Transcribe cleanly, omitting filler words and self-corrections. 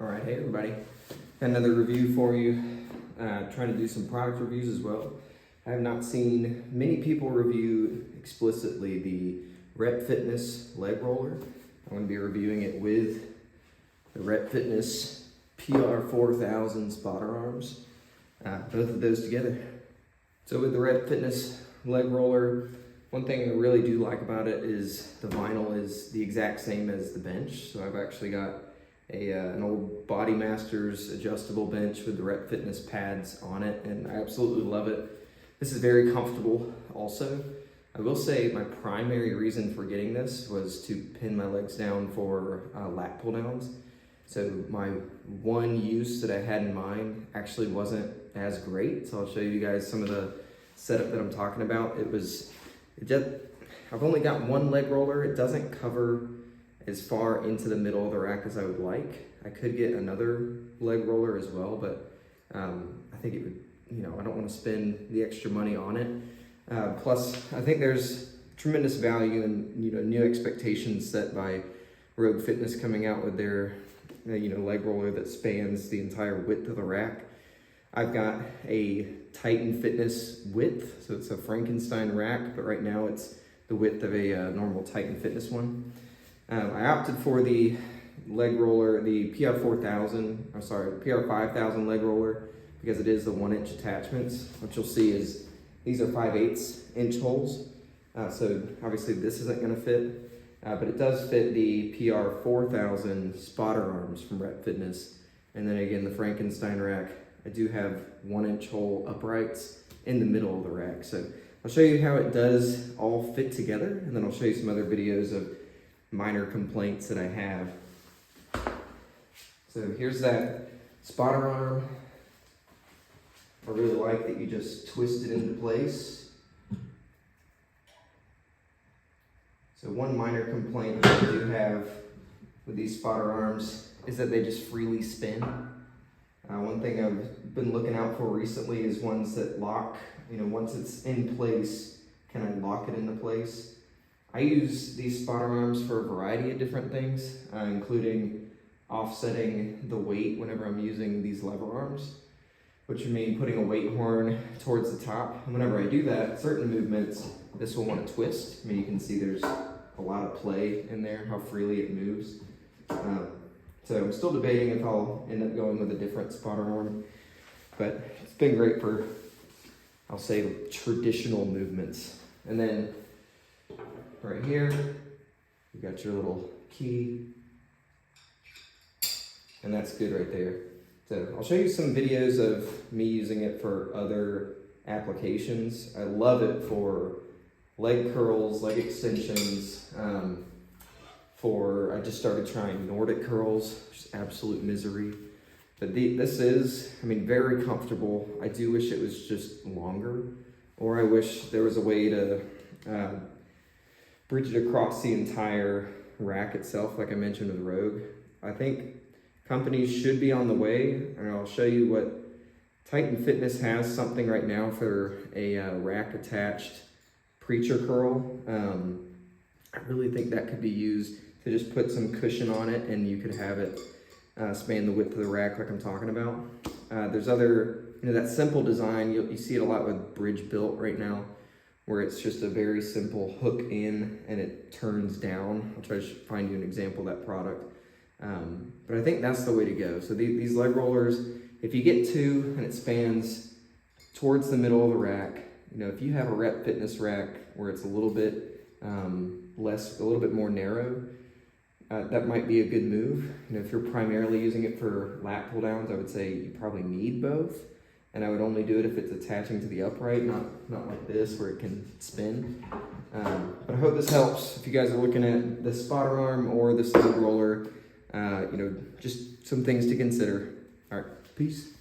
All right, hey everybody. Got another review for you. Trying to do some product reviews as well. I have not seen many people review explicitly the Rep Fitness leg roller. I'm going to be reviewing it with the Rep Fitness PR4000 spotter arms. Both of those together. So with the Rep Fitness leg roller, one thing I really do like about it is the vinyl is the exact same as the bench. So I've actually got an old Body Masters adjustable bench with the Rep Fitness pads on it, and I absolutely love it. This is very comfortable also. I will say my primary reason for getting this was to pin my legs down for lat pull downs. So my one use that I had in mind actually wasn't as great. So I'll show you guys some of the setup that I'm talking about. I've only got one leg roller. It doesn't cover as far into the middle of the rack as I would like. I could get another leg roller as well, but I think it would, I don't want to spend the extra money on it. Plus, I think there's tremendous value in, new expectations set by Rogue Fitness coming out with their, leg roller that spans the entire width of the rack. I've got a Titan Fitness width, so it's a Frankenstein rack, but right now it's the width of a normal Titan Fitness one. I opted for the leg roller, the PR5000 leg roller, because it is the 1-inch attachments. What you'll see is these are 5/8 inch holes. So obviously this isn't gonna fit, but it does fit the PR4000 spotter arms from Rep Fitness. And then again, the Frankenstein rack, I do have 1-inch hole uprights in the middle of the rack. So I'll show you how it does all fit together, and then I'll show you some other videos of minor complaints that I have. So here's that spotter arm. I really like that you just twist it into place. So one minor complaint that I do have with these spotter arms is that they just freely spin. One thing I've been looking out for recently is ones that lock, once it's in place, can I lock it into place? I use these spotter arms for a variety of different things, including offsetting the weight whenever I'm using these lever arms, which would mean putting a weight horn towards the top. And whenever I do that, certain movements, this will want to twist. You can see there's a lot of play in there, how freely it moves. So I'm still debating if I'll end up going with a different spotter arm, but it's been great for, I'll say, traditional movements. And then right here, you got your little key, and that's good right there. So I'll show you some videos of me using it for other applications. I love it for leg curls, leg extensions, I just started trying Nordic curls, just absolute misery. But this is, very comfortable. I do wish it was just longer, or I wish there was a way to bridge it across the entire rack itself, like I mentioned with Rogue. I think companies should be on the way, and I'll show you what Titan Fitness has something right now for a rack attached preacher curl. I really think that could be used to just put some cushion on it, and you could have it span the width of the rack like I'm talking about. There's other, that simple design, you see it a lot with Bridge Built right now, where it's just a very simple hook in and it turns down. I'll try to find you an example of that product. But I think that's the way to go. So these leg rollers, if you get two and it spans towards the middle of the rack, if you have a Rep Fitness rack where it's a little bit a little bit more narrow, that might be a good move. If you're primarily using it for lat pull downs, I would say you probably need both. And I would only do it if it's attaching to the upright, not like this where it can spin. But I hope this helps. If you guys are looking at the spotter arm or the leg roller, just some things to consider. All right, peace.